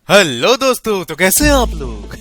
Hello दोस्तों, तो कैसे हैं आप लोग।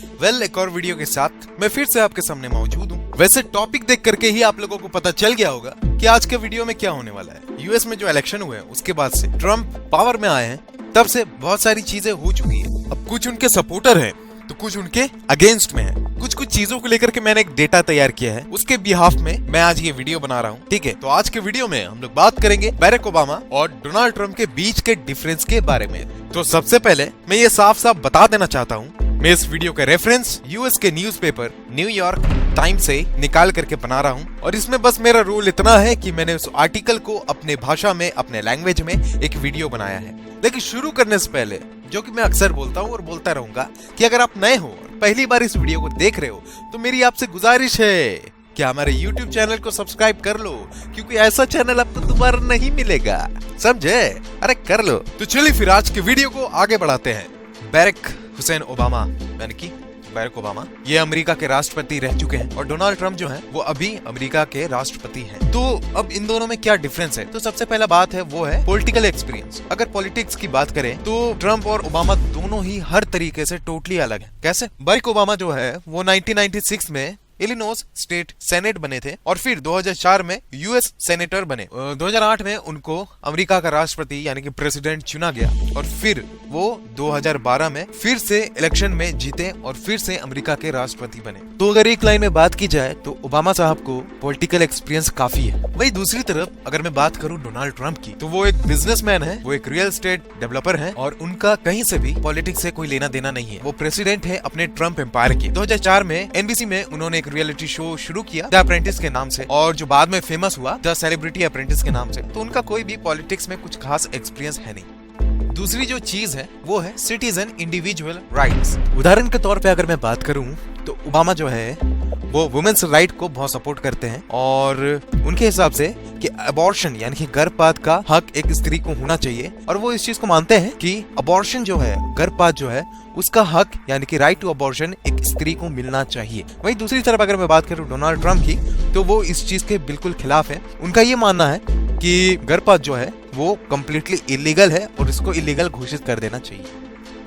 एक और वीडियो के साथ मैं फिर से आपके सामने मौजूद हूँ। वैसे टॉपिक देख करके ही आप लोगों को पता चल गया होगा कि आज के वीडियो में क्या होने वाला है। यूएस में जो इलेक्शन हुए हैं उसके बाद से ट्रम्प पावर में आए हैं, तब से बहुत सारी चीजें हो चुकी है। अब कुछ उनके सपोर्टर हैं तो कुछ उनके अगेंस्ट में है। कुछ चीजों को लेकर के मैंने एक डेटा तैयार किया है, उसके बिहाफ में मैं आज ये वीडियो बना रहा हूँ। ठीक है, तो आज के वीडियो में हम लोग बात करेंगे बैरक ओबामा और डोनाल्ड ट्रम्प के बीच के डिफरेंस के बारे में। तो सबसे पहले मैं ये साफ साफ बता देना चाहता हूँ, मैं इस वीडियो का रेफरेंस यूएस के न्यूज़पेपर न्यूयॉर्क टाइम्स से निकाल करके बना रहा हूँ, और इसमें बस मेरा रोल इतना है कि मैंने उस आर्टिकल को अपने भाषा में, अपने लैंग्वेज में एक वीडियो बनाया है। लेकिन शुरू करने से पहले, जो कि मैं अक्सर बोलता हूँ और बोलता रहूंगा, कि अगर आप नए हो और पहली बार इस वीडियो को देख रहे हो तो मेरी आपसे गुजारिश है कि हमारे YouTube चैनल को सब्सक्राइब कर लो, क्योंकि ऐसा चैनल आपको दोबारा नहीं मिलेगा, समझे। अरे कर लो। तो चलिए फिर आज के वीडियो को आगे बढ़ाते हैं। बैरक हुसैन ओबामा यानी कि बैरक ओबामा ये अमेरिका के राष्ट्रपति रह चुके हैं, और डोनाल्ड ट्रम्प जो हैं वो अभी अमेरिका के राष्ट्रपति हैं। तो अब इन दोनों में क्या डिफरेंस है, तो सबसे पहला बात है वो है पॉलिटिकल एक्सपीरियंस। अगर पॉलिटिक्स की बात करें तो ट्रम्प और ओबामा दोनों ही हर तरीके से टोटली अलग हैं। कैसे? बैरक ओबामा जो है वो 1996 में इलिनोस स्टेट सेनेट बने थे, और फिर 2004 में यूएस सेनेटर बने। 2008 में उनको अमेरिका का राष्ट्रपति यानी कि प्रेसिडेंट चुना गया, और फिर वो 2012 में फिर से इलेक्शन में जीते और फिर से अमेरिका के राष्ट्रपति बने। तो अगर एक लाइन में बात की जाए तो ओबामा साहब को पॉलिटिकल एक्सपीरियंस काफी है। वही दूसरी तरफ अगर मैं बात करूं डोनाल्ड ट्रम्प की, तो वो एक बिजनेसमैन है, वो एक रियल एस्टेट डेवलपर है, और उनका कहीं से भी पॉलिटिक्स से कोई लेना देना नहीं है। वो प्रेसिडेंट है अपने ट्रम्प एम्पायर के। 2004 में एनबीसी में उन्होंने एक रियलिटी शो शुरू किया द अप्रेंटिस के नाम से, और जो बाद में फेमस हुआ द सेलिब्रिटी अप्रेंटिस के नाम से। तो उनका कोई भी पॉलिटिक्स में कुछ खास एक्सपीरियंस है नहीं। दूसरी जो चीज है वो है सिटीजन इंडिविजुअल राइट्स। उदाहरण के तौर पे अगर मैं बात करूं तो ओबामा जो है वो वुमेन्स राइट को बहुत सपोर्ट करते हैं, और उनके हिसाब से कि अबॉर्शन यानी कि गर्भपात का हक एक स्त्री को होना चाहिए, और वो इस चीज को मानते हैं कि अबॉर्शन जो है, गर्भपात जो है, उसका हक यानी कि राइट टू अबॉर्शन एक स्त्री को मिलना चाहिए। वहीं दूसरी तरफ अगर मैं बात करूं डोनाल्ड ट्रम्प की, तो वो इस चीज के बिल्कुल खिलाफ है। उनका ये मानना है कि गर्भपात जो है वो कम्प्लीटली इलीगल है और इसको इलीगल घोषित कर देना चाहिए।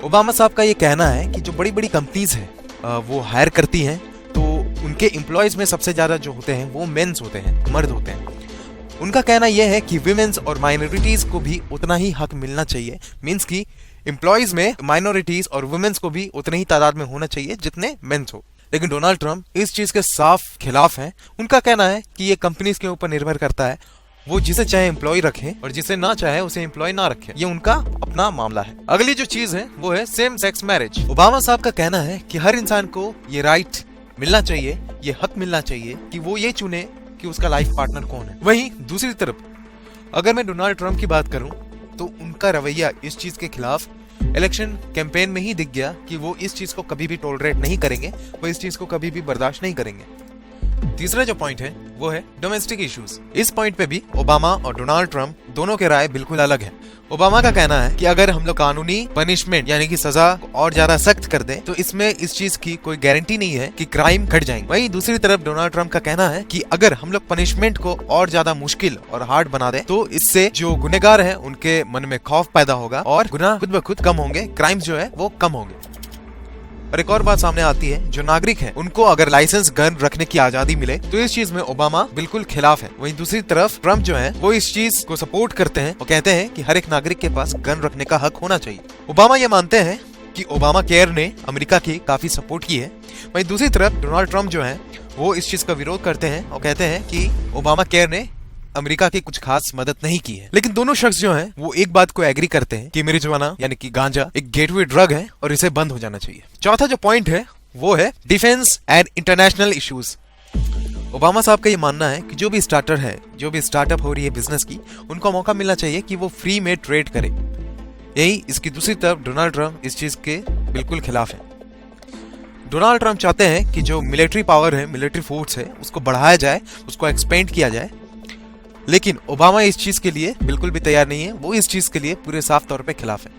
ओबामा साहब का ये कहना है कि जो बड़ी बड़ी कंपनीज है वो हायर करती हैं, तो उनके एम्प्लॉयज में सबसे ज्यादा जो होते हैं वो मेंस होते हैं, मर्द होते हैं। उनका कहना यह है कि विमेन्स और माइनॉरिटीज को भी उतना ही हक मिलना चाहिए। मींस की एम्प्लॉयज में माइनॉरिटीज और वुमेन्स को भी उतने ही तादाद में होना चाहिए जितने मेंस हो। लेकिन डोनाल्ड ट्रम्प इस चीज के साफ खिलाफ हैं। उनका कहना है कि ये कंपनीज के ऊपर निर्भर करता है, वो जिसे चाहे एम्प्लॉय रखें और जिसे ना चाहे उसे एम्प्लॉय ना रखें, ये उनका अपना मामला है। अगली जो चीज है वो है सेम सेक्स मैरिज। ओबामा साहब का कहना है कि हर इंसान को ये राइट मिलना चाहिए, ये हक मिलना चाहिए कि वो ये चुने कि उसका लाइफ पार्टनर कौन है। वहीं दूसरी तरफ अगर मैं डोनाल्ड ट्रम्प की बात करूं तो उनका रवैया इस चीज के खिलाफ इलेक्शन कैंपेन में ही दिख गया कि वो इस चीज को कभी भी टॉलरेट नहीं करेंगे, वो इस चीज को कभी भी बर्दाश्त नहीं करेंगे। तीसरा जो पॉइंट है वो है डोमेस्टिक इश्यूज। इस पॉइंट पे भी ओबामा और डोनाल्ड ट्रम्प दोनों के राय बिल्कुल अलग है। ओबामा का कहना है कि अगर हम लोग कानूनी पनिशमेंट यानी कि सजा और ज्यादा सख्त कर दें तो इसमें इस चीज की कोई गारंटी नहीं है कि क्राइम घट जाएंगे। वहीं दूसरी तरफ डोनाल्ड ट्रम्प का कहना है कि अगर हम लोग पनिशमेंट को और ज्यादा मुश्किल और हार्ड बना दें तो इससे जो गुनहगार हैं उनके मन में खौफ पैदा होगा और गुनाह खुद ब खुद कम होंगे, क्राइम जो है वो कम होंगे। और एक और बात सामने आती है, जो नागरिक हैं उनको अगर लाइसेंस गन रखने की आजादी मिले तो इस चीज में ओबामा बिल्कुल खिलाफ है। वहीं दूसरी तरफ ट्रम्प जो है वो इस चीज को सपोर्ट करते हैं और कहते हैं कि हर एक नागरिक के पास गन रखने का हक होना चाहिए। ओबामा ये मानते हैं कि ओबामा केयर ने अमेरिका की काफी सपोर्ट की है। वहीं दूसरी तरफ डोनाल्ड ट्रम्प जो है वो इस चीज का विरोध करते हैं और कहते हैं कि ओबामा केयर ने अमेरिका की कुछ खास मदद नहीं की है। लेकिन दोनों शख्स जो हैं वो एक बात को एग्री करते हैं कि marijuana यानी कि गांजा एक गेटवे ड्रग है और इसे बंद हो जाना चाहिए। चौथा जो पॉइंट है वो है defence and international issues. Obama साहब का ये मानना है कि जो भी स्टार्टर है, जो भी स्टार्टअप हो रही है बिजनेस की, उनको मौका मिलना चाहिए कि वो फ्री में ट्रेड करे। यही इसकी दूसरी तरफ डोनाल्ड ट्रम्प इस चीज के बिल्कुल खिलाफ है। डोनाल्ड ट्रम्प चाहते हैं कि जो मिलिट्री पावर है, मिलिट्री फोर्स है, उसको बढ़ाया जाए, उसको एक्सपेंड किया जाए। लेकिन ओबामा इस चीज के लिए बिल्कुल भी तैयार नहीं है, वो इस चीज के लिए पूरे साफ तौर पे खिलाफ है।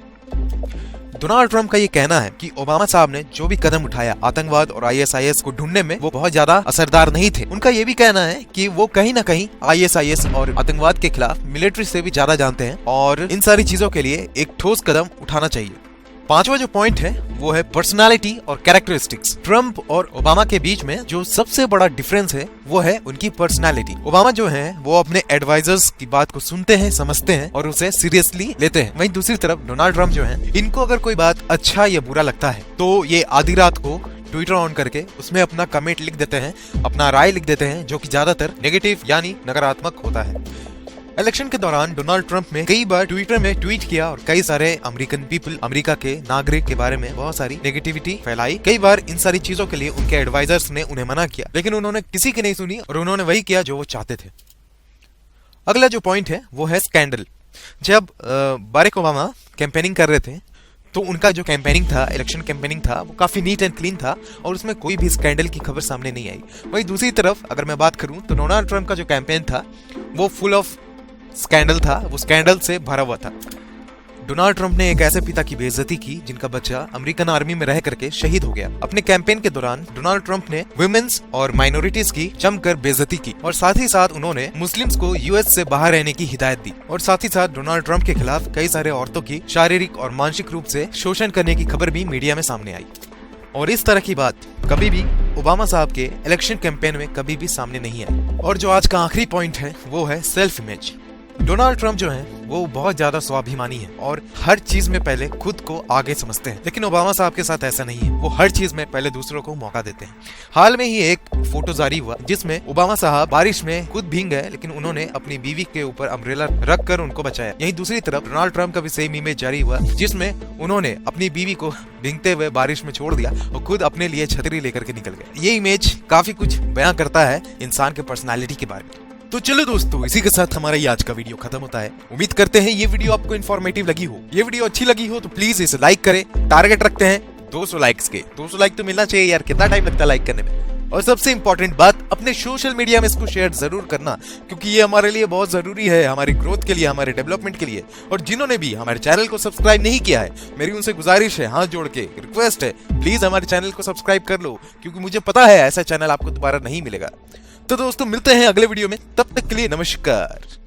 डोनाल्ड ट्रम्प का ये कहना है कि ओबामा साहब ने जो भी कदम उठाया आतंकवाद और आईएसआईएस को ढूंढने में वो बहुत ज्यादा असरदार नहीं थे। उनका ये भी कहना है कि वो कहीं ना कहीं आईएसआईएस और आतंकवाद के खिलाफ मिलिट्री से भी ज्यादा जानते हैं और इन सारी चीजों के लिए एक ठोस कदम उठाना चाहिए। पांचवा जो पॉइंट है वो है पर्सनालिटी और कैरेक्टरिस्टिक्स। ट्रम्प और ओबामा के बीच में जो सबसे बड़ा डिफरेंस है वो है उनकी पर्सनालिटी। ओबामा जो है वो अपने एडवाइजर्स की बात को सुनते हैं, समझते हैं और उसे सीरियसली लेते हैं। वहीं दूसरी तरफ डोनाल्ड ट्रम्प जो है, इनको अगर कोई बात अच्छा या बुरा लगता है तो ये आधी रात को ट्विटर ऑन करके उसमें अपना कमेंट लिख देते हैं, अपना राय लिख देते हैं, जो कि ज्यादातर नेगेटिव यानी नकारात्मक होता है। इलेक्शन के दौरान डोनाल्ड ट्रंप ने कई बार ट्विटर में ट्वीट किया और कई सारे अमेरिका के नागरिक के बारे में बहुत सारी नेगेटिविटी फैलाई। कई बार इन सारी चीजों के लिए उनके एडवाइजर्स ने उन्हें मना किया, लेकिन उन्होंने किसी की नहीं सुनी और उन्होंने वही किया जो वो चाहते थे। अगला जो पॉइंट है वो है स्कैंडल। जब बाराक ओबामा कैंपेनिंग कर रहे थे तो उनका जो कैंपेनिंग था, इलेक्शन कैंपेनिंग था, वो काफी नीट एंड क्लीन था और उसमें कोई भी स्कैंडल की खबर सामने नहीं आई। वहीं दूसरी तरफ अगर मैं बात करूं तो डोनाल्ड ट्रंप का जो कैंपेन था वो फुल ऑफ स्कैंडल था, वो स्कैंडल से भरा हुआ था। डोनाल्ड ट्रंप ने एक ऐसे पिता की बेइज्जती की जिनका बच्चा अमेरिकन आर्मी में रह करके शहीद हो गया। अपने कैंपेन के दौरान डोनाल्ड ट्रंप ने वुमेन्स और माइनॉरिटीज की जमकर बेइज्जती की और साथ ही साथ उन्होंने मुस्लिम्स को यूएस से बाहर रहने की हिदायत दी और साथ ही साथ डोनाल्ड ट्रंप के खिलाफ कई सारे औरतों की शारीरिक और मानसिक रूप से शोषण करने की खबर भी मीडिया में सामने आई। और इस तरह की बात कभी भी ओबामा साहब के इलेक्शन कैंपेन में कभी भी सामने नहीं आई। और जो आज का आखिरी पॉइंट है वो है सेल्फ इमेज। डोनाल्ड ट्रंप जो है वो बहुत ज्यादा स्वाभिमानी है और हर चीज में पहले खुद को आगे समझते हैं, लेकिन ओबामा साहब के साथ ऐसा नहीं है। वो हर चीज में पहले दूसरों को मौका देते हैं। हाल में ही एक फोटो जारी हुआ जिसमें ओबामा साहब बारिश में खुद भीग गए, लेकिन उन्होंने अपनी बीवी के ऊपर अम्ब्रेला रख कर उनको बचाया। यहीं दूसरी तरफ डोनाल्ड ट्रंप का भी सेम इमेज जारी हुआ जिसमें उन्होंने अपनी बीवी को भीगते हुए बारिश में छोड़ दिया और खुद अपने लिए छतरी लेकर के निकल गए। ये इमेज काफी कुछ बयां करता है इंसान के पर्सनालिटी के बारे में। तो चलो दोस्तों, इसी के साथ हमारा ये आज का वीडियो खत्म होता है। उम्मीद करते हैं ये वीडियो आपको इन्फॉर्मेटिव लगी हो। ये वीडियो अच्छी लगी हो तो प्लीज इसे लाइक करें। टारगेट रखते हैं 200 लाइक्स के। 200 लाइक तो मिलना चाहिए यार, कितना टाइम लगता है लाइक करने में। और सबसे इंपॉर्टेंट बात, अपने सोशल मीडिया में इसको शेयर जरूर करना, क्योंकि ये हमारे लिए बहुत जरूरी है, हमारी ग्रोथ के लिए, हमारे डेवलपमेंट के लिए। और जिन्होंने भी हमारे चैनल को सब्सक्राइब नहीं किया है, मेरी उनसे गुजारिश है, हाथ जोड़ के रिक्वेस्ट है, प्लीज हमारे चैनल को सब्सक्राइब कर लो, क्योंकि मुझे पता है ऐसा चैनल आपको दोबारा नहीं मिलेगा। तो दोस्तों मिलते हैं अगले वीडियो में, तब तक के लिए नमस्कार।